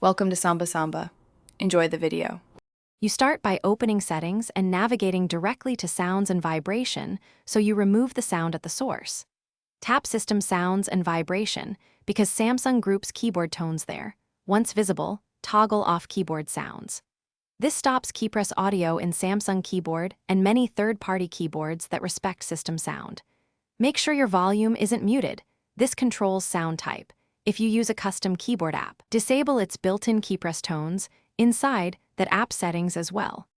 Welcome to Samba Samba. Enjoy the video. You start by opening settings and navigating directly to sounds and vibration, so you remove the sound at the source. Tap System Sounds and Vibration because Samsung groups keyboard tones there. Once visible, toggle off keyboard sounds. This stops keypress audio in Samsung keyboard and many third-party keyboards that respect system sound. Make sure your volume isn't muted. This controls sound type. If you use a custom keyboard app, disable its built-in keypress tones inside that app settings as well.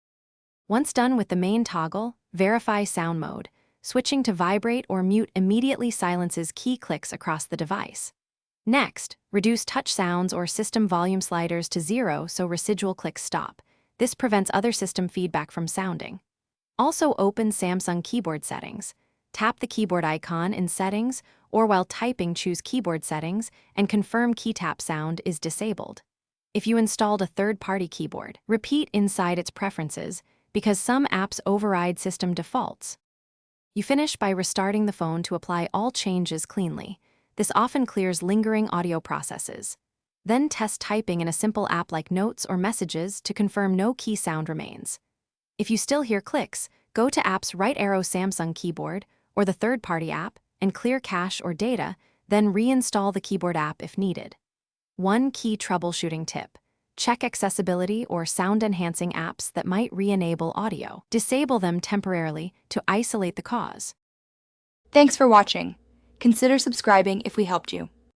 Once done with the main toggle, verify sound mode. Switching to vibrate or mute immediately silences key clicks across the device. Next, reduce touch sounds or system volume sliders to 0 so residual clicks stop. This prevents other system feedback from sounding. Also open Samsung keyboard settings. Tap the keyboard icon in Settings, or while typing choose Keyboard Settings and confirm key tap sound is disabled. If you installed a third-party keyboard, repeat inside its preferences because some apps override system defaults. You finish by restarting the phone to apply all changes cleanly. This often clears lingering audio processes. Then test typing in a simple app like Notes or Messages to confirm no key sound remains. If you still hear clicks, go to app's right arrow Samsung keyboard or the third-party app and clear cache or data, then reinstall the keyboard app if needed. One key troubleshooting tip: check accessibility or sound-enhancing apps that might re-enable audio. Disable them temporarily to isolate the cause. Thanks for watching. Consider subscribing if we helped you.